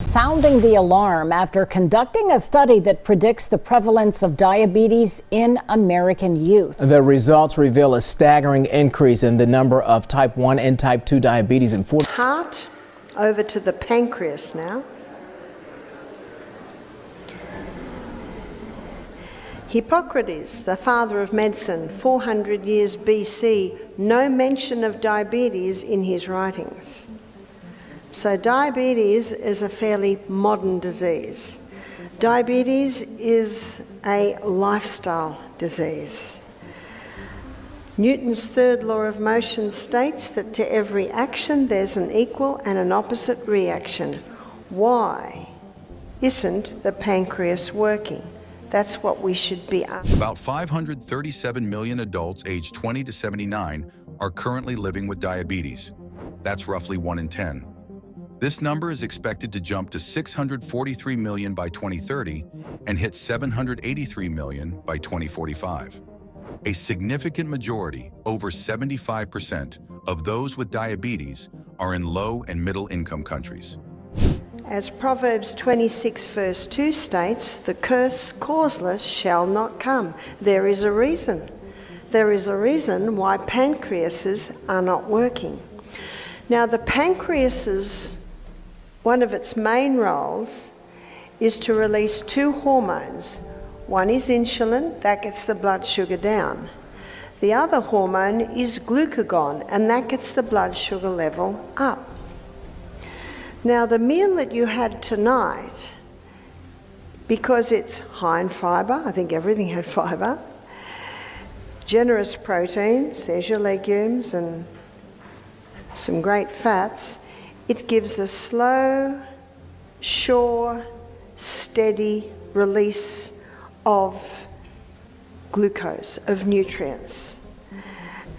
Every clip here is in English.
Sounding the alarm after conducting a study that predicts the prevalence of diabetes in American youth. The results reveal a staggering increase in the number of type 1 and type 2 diabetes in Heart, over to the pancreas now. Hippocrates, the father of medicine, 400 years BC, no mention of diabetes in his writings. So diabetes is a fairly modern disease. Diabetes is a lifestyle disease. Newton's third law of motion states that to every action there's an equal and an opposite reaction. Why isn't the pancreas working? That's what we should be asking. About 537 million adults aged 20 to 79 are currently living with diabetes. That's roughly 1 in 10. This number is expected to jump to 643 million by 2030 and hit 783 million by 2045. A significant majority, over 75%, of those with diabetes are in low and middle income countries. As Proverbs 26 verse 2 states, the curse causeless shall not come. There is a reason. There is a reason why pancreases are not working. Now the pancreas's, one of its main roles is to release two hormones. One is insulin, that gets the blood sugar down. The other hormone is glucagon, and that gets the blood sugar level up. Now the meal that you had tonight, because it's high in fibre, I think everything had fibre, generous proteins, there's your legumes and some great fats, it gives a slow, sure, steady release of glucose, of nutrients.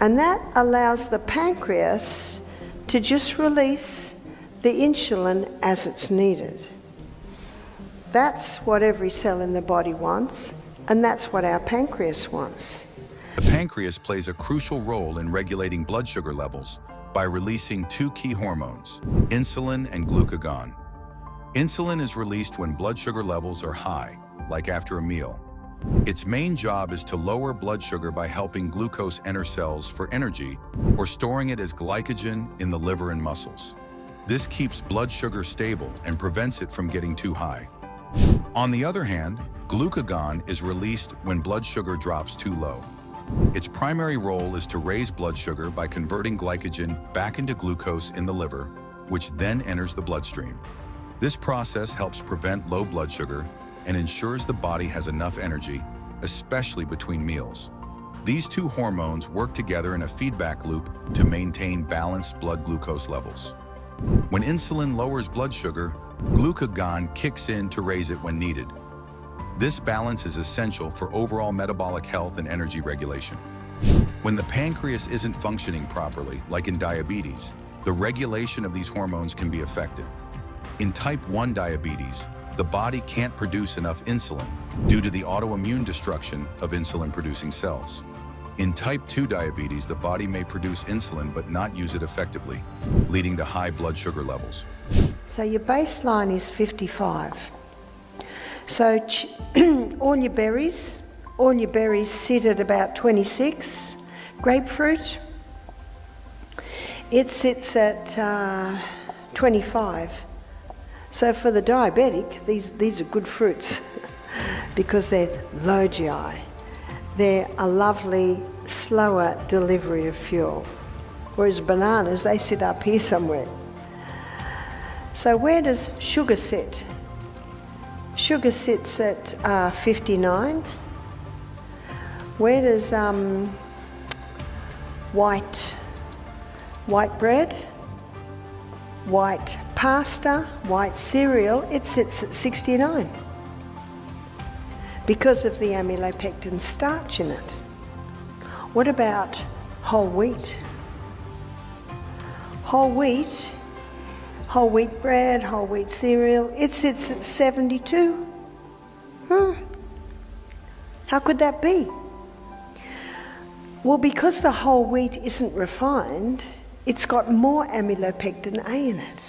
And that allows the pancreas to just release the insulin as it's needed. That's what every cell in the body wants, and that's what our pancreas wants. The pancreas plays a crucial role in regulating blood sugar levels by releasing two key hormones, insulin and glucagon. Insulin is released when blood sugar levels are high, like after a meal. Its main job is to lower blood sugar by helping glucose enter cells for energy or storing it as glycogen in the liver and muscles. This keeps blood sugar stable and prevents it from getting too high. On the other hand, glucagon is released when blood sugar drops too low. Its primary role is to raise blood sugar by converting glycogen back into glucose in the liver, which then enters the bloodstream. This process helps prevent low blood sugar and ensures the body has enough energy, especially between meals. These two hormones work together in a feedback loop to maintain balanced blood glucose levels. When insulin lowers blood sugar, glucagon kicks in to raise it when needed. This balance is essential for overall metabolic health and energy regulation. When the pancreas isn't functioning properly, like in diabetes, the regulation of these hormones can be affected. In type 1 diabetes, the body can't produce enough insulin due to the autoimmune destruction of insulin-producing cells. In type 2 diabetes, the body may produce insulin but not use it effectively, leading to high blood sugar levels. So your baseline is 55. So all your berries sit at about 26. Grapefruit, it sits at 25. So for the diabetic, these are good fruits because they're low GI. They're a lovely, slower delivery of fuel. Whereas bananas, they sit up here somewhere. So where does sugar sit? Sugar sits at 59. Where does white bread, white pasta, white cereal, it sits at 69 because of the amylopectin starch in it. What about whole wheat? Whole wheat bread, whole wheat cereal, it sits at 72. How could that be? Well, because the whole wheat isn't refined, it's got more amylopectin A in it.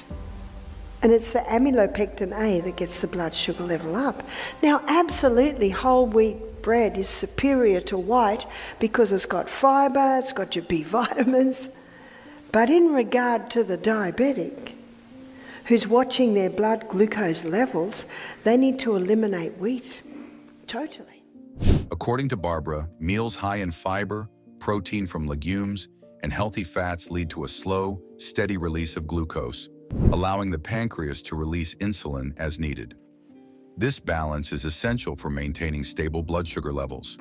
And it's the amylopectin A that gets the blood sugar level up. Now, absolutely, whole wheat bread is superior to white because it's got fibre, it's got your B vitamins. But in regard to the diabetic who's watching their blood glucose levels, they need to eliminate wheat. Totally. According to Barbara, meals high in fiber, protein from legumes, and healthy fats lead to a slow, steady release of glucose, allowing the pancreas to release insulin as needed. This balance is essential for maintaining stable blood sugar levels.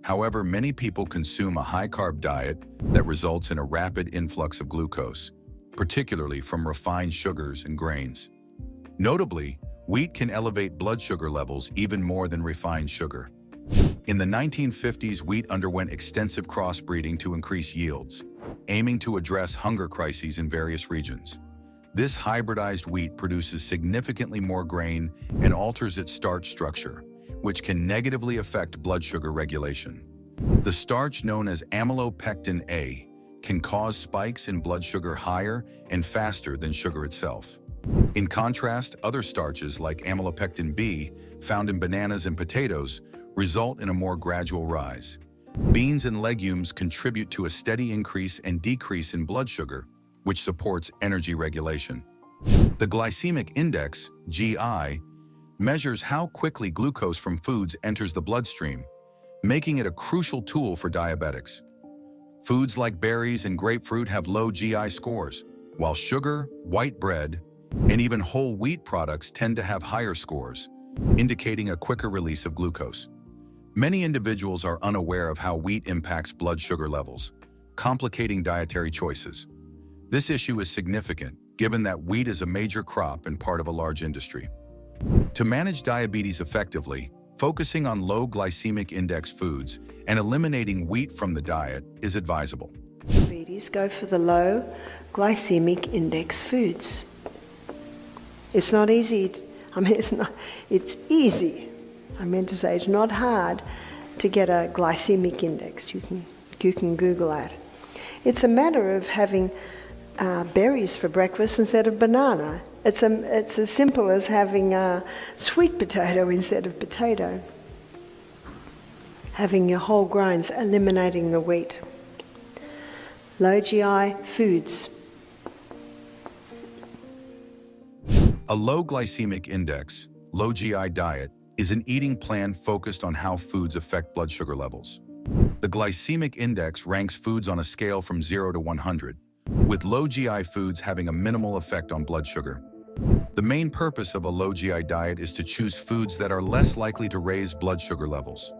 However, many people consume a high-carb diet that results in a rapid influx of glucose, particularly from refined sugars and grains. Notably, wheat can elevate blood sugar levels even more than refined sugar. In the 1950s, wheat underwent extensive crossbreeding to increase yields, aiming to address hunger crises in various regions. This hybridized wheat produces significantly more grain and alters its starch structure, which can negatively affect blood sugar regulation. The starch known as amylopectin A can cause spikes in blood sugar higher and faster than sugar itself. In contrast, other starches like amylopectin B, found in bananas and potatoes, result in a more gradual rise. Beans and legumes contribute to a steady increase and decrease in blood sugar, which supports energy regulation. The glycemic index, GI, measures how quickly glucose from foods enters the bloodstream, making it a crucial tool for diabetics. Foods like berries and grapefruit have low GI scores, while sugar, white bread, and even whole wheat products tend to have higher scores, indicating a quicker release of glucose. Many individuals are unaware of how wheat impacts blood sugar levels, complicating dietary choices. This issue is significant, given that wheat is a major crop and part of a large industry. To manage diabetes effectively, focusing on low glycemic index foods and eliminating wheat from the diet is advisable. Diabetes, go for the low glycemic index foods. It's not easy. It's easy. I meant to say it's not hard to get a glycemic index. You can Google that. It's a matter of having berries for breakfast instead of banana. It's as simple as having a sweet potato instead of potato. Having your whole grains, eliminating the wheat. Low GI foods. A low glycemic index, low GI diet, is an eating plan focused on how foods affect blood sugar levels. The glycemic index ranks foods on a scale from 0 to 100, with low GI foods having a minimal effect on blood sugar. The main purpose of a low GI diet is to choose foods that are less likely to raise blood sugar levels.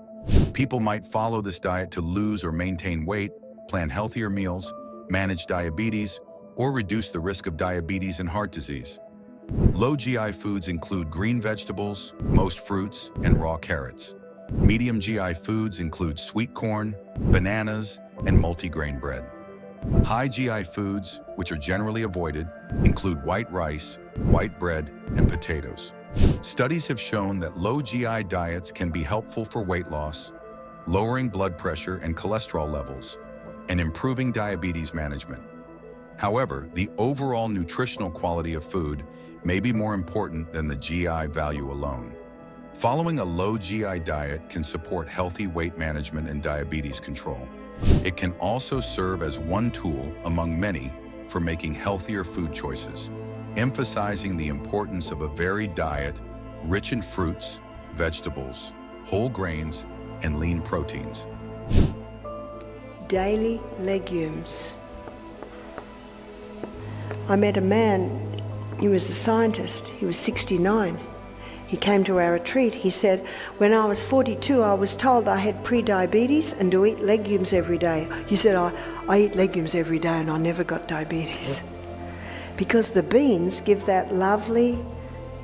People might follow this diet to lose or maintain weight, plan healthier meals, manage diabetes, or reduce the risk of diabetes and heart disease. Low GI foods include green vegetables, most fruits, and raw carrots. Medium GI foods include sweet corn, bananas, and multigrain bread. High GI foods, which are generally avoided, include white rice, white bread, and potatoes. Studies have shown that low GI diets can be helpful for weight loss, lowering blood pressure and cholesterol levels, and improving diabetes management. However, the overall nutritional quality of food may be more important than the GI value alone. Following a low GI diet can support healthy weight management and diabetes control. It can also serve as one tool among many for making healthier food choices, emphasizing the importance of a varied diet rich in fruits, vegetables, whole grains, and lean proteins. Daily legumes. I met a man, he was a scientist, he was 69. He came to our retreat. He said, when I was 42, I was told I had pre-diabetes and to eat legumes every day. He said, I eat legumes every day and I never got diabetes. Because the beans give that lovely,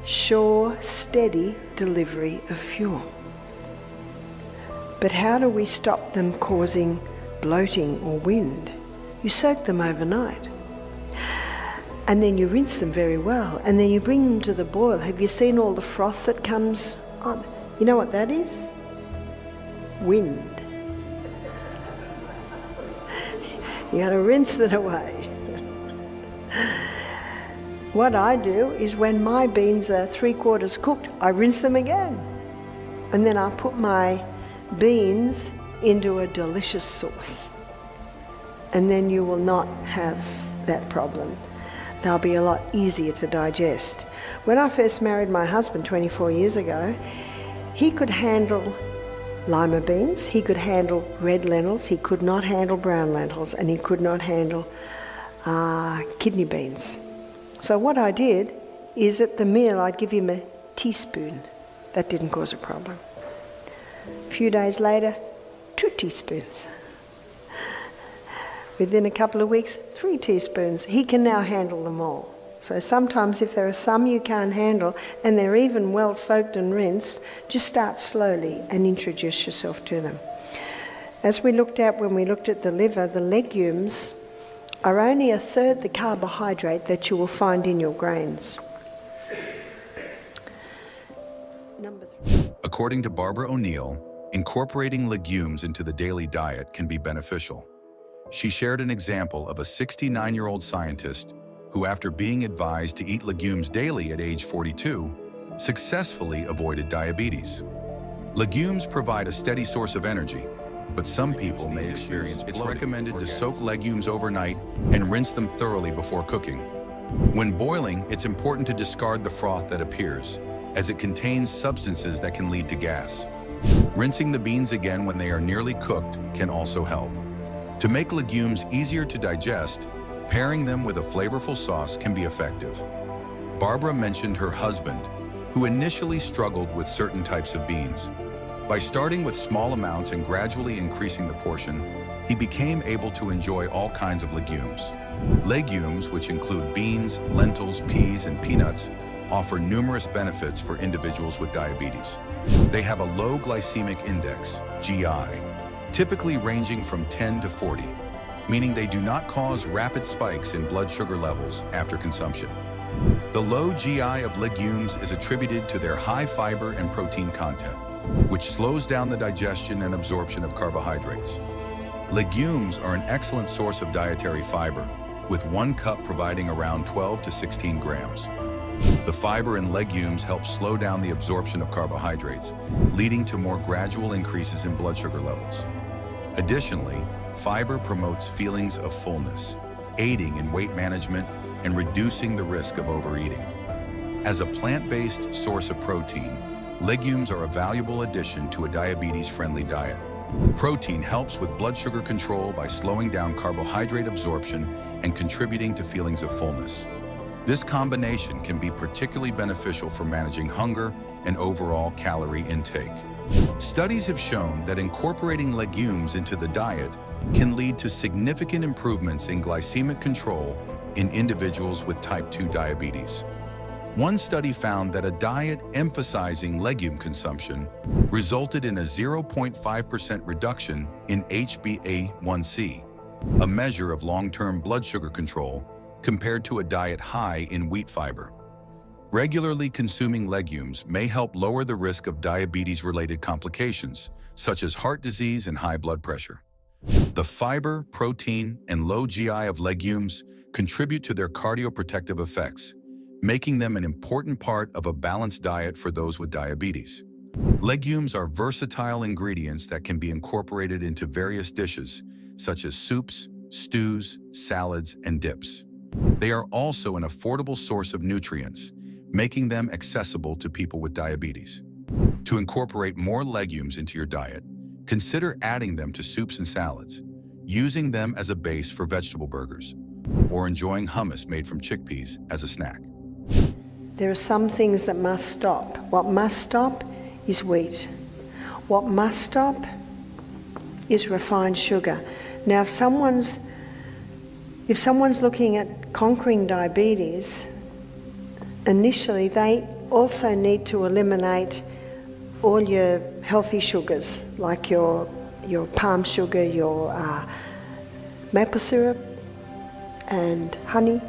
sure, steady delivery of fuel. But how do we stop them causing bloating or wind? You soak them overnight. And then you rinse them very well, and then you bring them to the boil. Have you seen all the froth that comes on? You know what that is? Wind. You got to rinse it away. What I do is when my beans are 3/4 cooked, I rinse them again. And then I put my beans into a delicious sauce. And then you will not have that problem. They'll be a lot easier to digest. When I first married my husband 24 years ago, he could handle lima beans, he could handle red lentils, he could not handle brown lentils, and he could not handle kidney beans. So what I did is at the meal I'd give him a teaspoon. That didn't cause a problem. A few days later, 2 teaspoons. Within a couple of weeks, 3 teaspoons. He can now handle them all. So sometimes if there are some you can't handle and they're even well soaked and rinsed, just start slowly and introduce yourself to them. As we looked at when we looked at the liver, the legumes are only 1/3 the carbohydrate that you will find in your grains. Number 3. According to Barbara O'Neill, incorporating legumes into the daily diet can be beneficial. She shared an example of a 69-year-old scientist who, after being advised to eat legumes daily at age 42, successfully avoided diabetes. Legumes provide a steady source of energy, but some people may experience bloating. It's recommended to soak legumes overnight and rinse them thoroughly before cooking. When boiling, it's important to discard the froth that appears, as it contains substances that can lead to gas. Rinsing the beans again when they are nearly cooked can also help. To make legumes easier to digest, pairing them with a flavorful sauce can be effective. Barbara mentioned her husband, who initially struggled with certain types of beans. By starting with small amounts and gradually increasing the portion, he became able to enjoy all kinds of legumes. Legumes, which include beans, lentils, peas, and peanuts, offer numerous benefits for individuals with diabetes. They have a low glycemic index, GI, typically ranging from 10 to 40, meaning they do not cause rapid spikes in blood sugar levels after consumption. The low GI of legumes is attributed to their high fiber and protein content, which slows down the digestion and absorption of carbohydrates. Legumes are an excellent source of dietary fiber, with 1 cup providing around 12 to 16 grams. The fiber in legumes helps slow down the absorption of carbohydrates, leading to more gradual increases in blood sugar levels. Additionally, fiber promotes feelings of fullness, aiding in weight management and reducing the risk of overeating. As a plant-based source of protein, legumes are a valuable addition to a diabetes-friendly diet. Protein helps with blood sugar control by slowing down carbohydrate absorption and contributing to feelings of fullness. This combination can be particularly beneficial for managing hunger and overall calorie intake. Studies have shown that incorporating legumes into the diet can lead to significant improvements in glycemic control in individuals with type 2 diabetes. One study found that a diet emphasizing legume consumption resulted in a 0.5% reduction in HbA1c, a measure of long-term blood sugar control, compared to a diet high in wheat fiber. Regularly consuming legumes may help lower the risk of diabetes-related complications, such as heart disease and high blood pressure. The fiber, protein, and low GI of legumes contribute to their cardioprotective effects, making them an important part of a balanced diet for those with diabetes. Legumes are versatile ingredients that can be incorporated into various dishes, such as soups, stews, salads, and dips. They are also an affordable source of nutrients, making them accessible to people with diabetes. To incorporate more legumes into your diet, consider adding them to soups and salads, using them as a base for vegetable burgers, or enjoying hummus made from chickpeas as a snack. There are some things that must stop. What must stop is wheat. What must stop is refined sugar. Now, if someone's looking at conquering diabetes, initially they also need to eliminate all your healthy sugars, like your palm sugar, your maple syrup, and honey.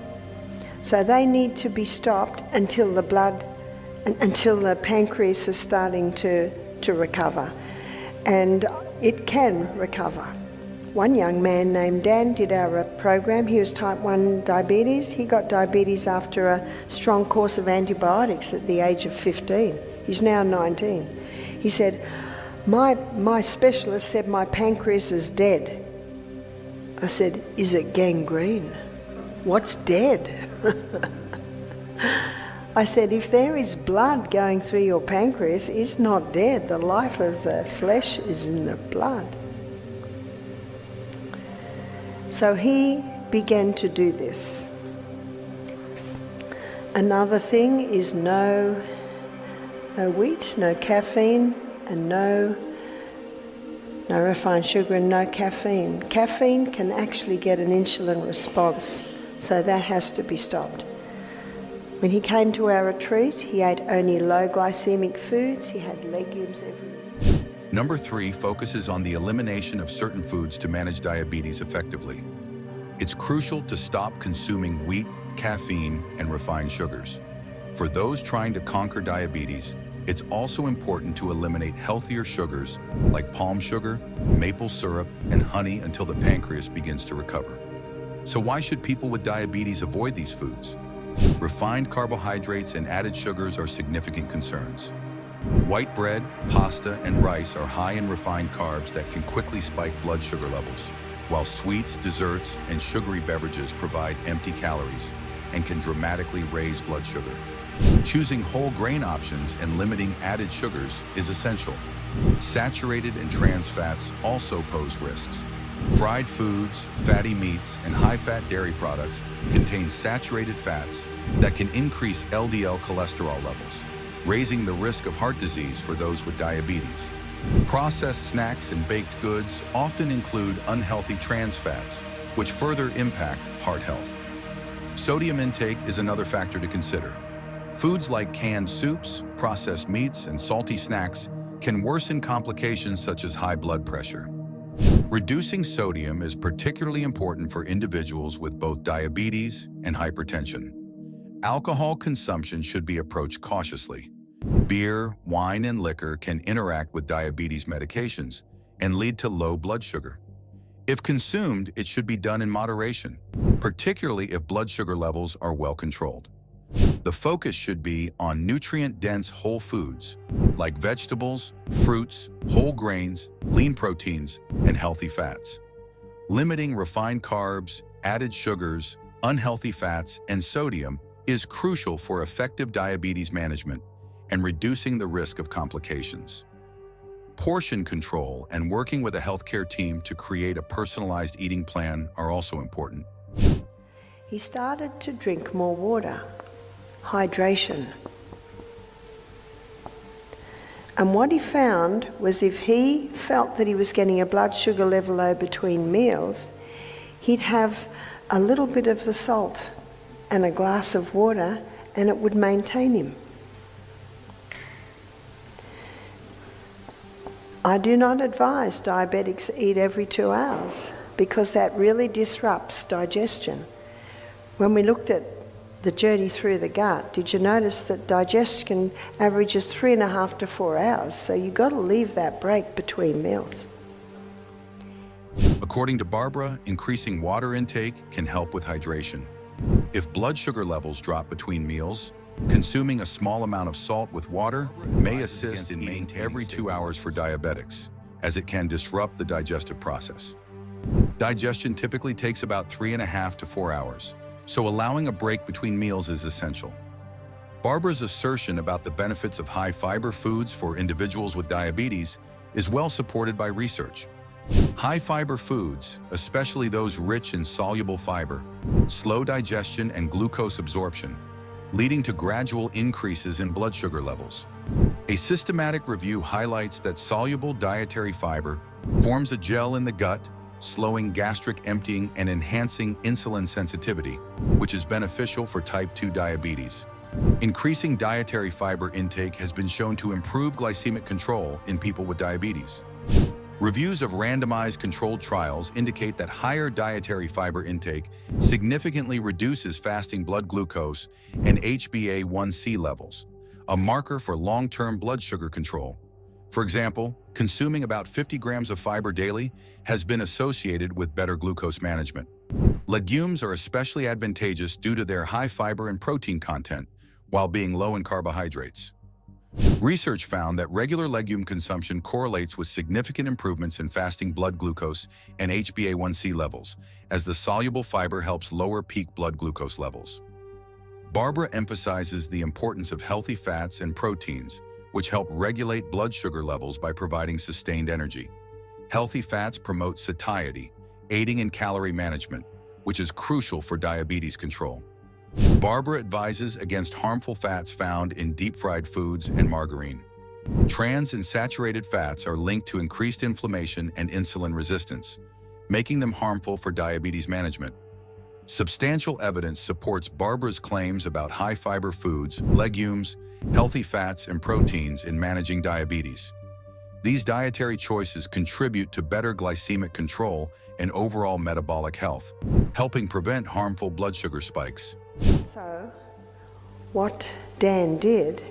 So they need to be stopped until the pancreas is starting to recover. And it can recover. One young man named Dan did our program. He was type 1 diabetes. He got diabetes after a strong course of antibiotics at the age of 15. He's now 19. He said, my specialist said my pancreas is dead. I said, is it gangrene? What's dead? I said, if there is blood going through your pancreas, it's not dead. The life of the flesh is in the blood. So he began to do this. Another thing is no wheat, no caffeine, and no refined sugar and no caffeine. Caffeine can actually get an insulin response, so that has to be stopped. When he came to our retreat, he ate only low glycemic foods. He had legumes every day. Number 3 focuses on the elimination of certain foods to manage diabetes effectively. It's crucial to stop consuming wheat, caffeine, and refined sugars. For those trying to conquer diabetes, it's also important to eliminate healthier sugars like palm sugar, maple syrup, and honey until the pancreas begins to recover. So why should people with diabetes avoid these foods? Refined carbohydrates and added sugars are significant concerns. White bread, pasta, and rice are high in refined carbs that can quickly spike blood sugar levels, while sweets, desserts, and sugary beverages provide empty calories and can dramatically raise blood sugar. Choosing whole grain options and limiting added sugars is essential. Saturated and trans fats also pose risks. Fried foods, fatty meats, and high-fat dairy products contain saturated fats that can increase LDL cholesterol levels, raising the risk of heart disease for those with diabetes. Processed snacks and baked goods often include unhealthy trans fats, which further impact heart health. Sodium intake is another factor to consider. Foods like canned soups, processed meats, and salty snacks can worsen complications such as high blood pressure. Reducing sodium is particularly important for individuals with both diabetes and hypertension. Alcohol consumption should be approached cautiously. Beer, wine, and liquor can interact with diabetes medications and lead to low blood sugar. If consumed, it should be done in moderation, particularly if blood sugar levels are well controlled. The focus should be on nutrient-dense whole foods like vegetables, fruits, whole grains, lean proteins, and healthy fats. Limiting refined carbs, added sugars, unhealthy fats, and sodium is crucial for effective diabetes management and reducing the risk of complications. Portion control and working with a healthcare team to create a personalized eating plan are also important. He started to drink more water. Hydration. And what he found was if he felt that he was getting a blood sugar level low between meals, he'd have a little bit of the salt and a glass of water and it would maintain him. I do not advise diabetics eat every 2 hours because that really disrupts digestion. When we looked at the journey through the gut, did you notice that digestion averages 3.5 to 4 hours? So you've got to leave that break between meals. According to Barbara, increasing water intake can help with hydration. If blood sugar levels drop between meals, consuming a small amount of salt with water may assist in eating every 2 hours for diabetics, as it can disrupt the digestive process. Digestion typically takes about 3.5 to 4 hours. So allowing a break between meals is essential. Barbara's assertion about the benefits of high-fiber foods for individuals with diabetes is well supported by research. High-fiber foods, especially those rich in soluble fiber, slow digestion and glucose absorption, leading to gradual increases in blood sugar levels. A systematic review highlights that soluble dietary fiber forms a gel in the gut, slowing gastric emptying and enhancing insulin sensitivity, which is beneficial for type 2 diabetes. Increasing dietary fiber intake has been shown to improve glycemic control in people with diabetes. Reviews of randomized controlled trials indicate that higher dietary fiber intake significantly reduces fasting blood glucose and HbA1c levels, a marker for long-term blood sugar control. For example, consuming about 50 grams of fiber daily has been associated with better glucose management. Legumes are especially advantageous due to their high fiber and protein content, while being low in carbohydrates. Research found that regular legume consumption correlates with significant improvements in fasting blood glucose and HbA1c levels, as the soluble fiber helps lower peak blood glucose levels. Barbara emphasizes the importance of healthy fats and proteins, which help regulate blood sugar levels by providing sustained energy. Healthy fats promote satiety, aiding in calorie management, which is crucial for diabetes control. Barbara advises against harmful fats found in deep-fried foods and margarine. Trans and saturated fats are linked to increased inflammation and insulin resistance, making them harmful for diabetes management. Substantial evidence supports Barbara's claims about high-fiber foods, legumes, healthy fats, and proteins in managing diabetes. These dietary choices contribute to better glycemic control and overall metabolic health, helping prevent harmful blood sugar spikes. So, what Dan did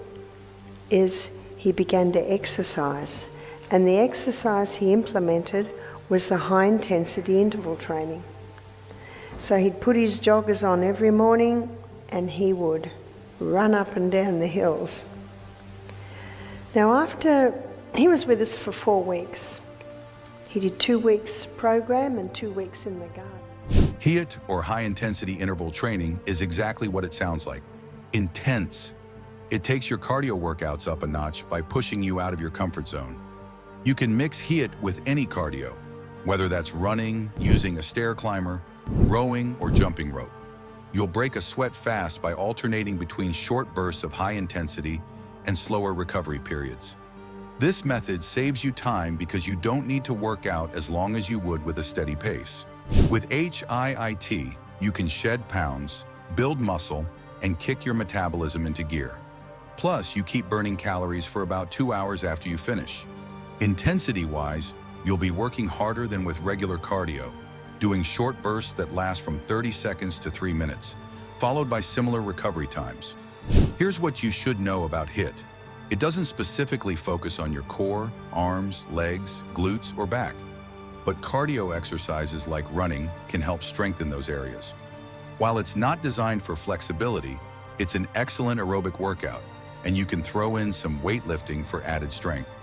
is he began to exercise, and the exercise he implemented was the high-intensity interval training. So he'd put his joggers on every morning and he would run up and down the hills. Now he was with us for 4 weeks. He did 2 weeks program and 2 weeks in the garden. HIIT, or high-intensity interval training, is exactly what it sounds like. Intense. It takes your cardio workouts up a notch by pushing you out of your comfort zone. You can mix HIIT with any cardio, whether that's running, using a stair climber, rowing, or jumping rope. You'll break a sweat fast by alternating between short bursts of high intensity and slower recovery periods. This method saves you time because you don't need to work out as long as you would with a steady pace. With HIIT, you can shed pounds, build muscle, and kick your metabolism into gear. Plus, you keep burning calories for about 2 hours after you finish. Intensity-wise, you'll be working harder than with regular cardio, doing short bursts that last from 30 seconds to 3 minutes, followed by similar recovery times. Here's what you should know about HIIT. It doesn't specifically focus on your core, arms, legs, glutes, or back, but cardio exercises like running can help strengthen those areas. While it's not designed for flexibility, it's an excellent aerobic workout, and you can throw in some weightlifting for added strength.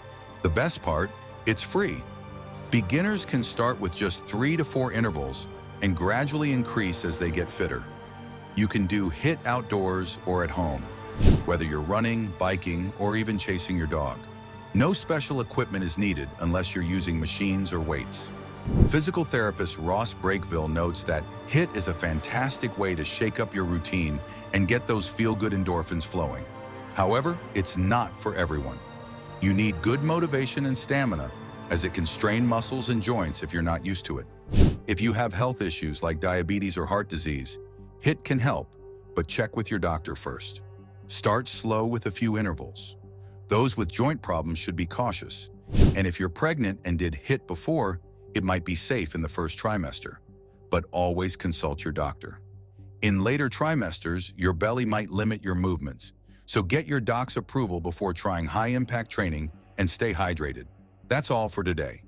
The best part, it's free. Beginners can start with just 3 to 4 intervals and gradually increase as they get fitter. You can do HIIT outdoors or at home, whether you're running, biking, or even chasing your dog. No special equipment is needed unless you're using machines or weights. Physical therapist Ross Breakville notes that HIIT is a fantastic way to shake up your routine and get those feel-good endorphins flowing. However, it's not for everyone. You need good motivation and stamina, as it can strain muscles and joints if you're not used to it. If you have health issues like diabetes or heart disease, HIIT can help, but check with your doctor first. Start slow with a few intervals. Those with joint problems should be cautious. And if you're pregnant and did HIIT before, it might be safe in the first trimester. But always consult your doctor. In later trimesters, your belly might limit your movements. So get your doc's approval before trying high-impact training and stay hydrated. That's all for today.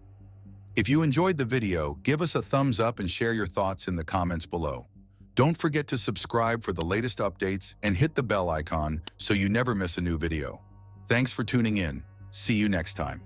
If you enjoyed the video, give us a thumbs up and share your thoughts in the comments below. Don't forget to subscribe for the latest updates and hit the bell icon so you never miss a new video. Thanks for tuning in. See you next time.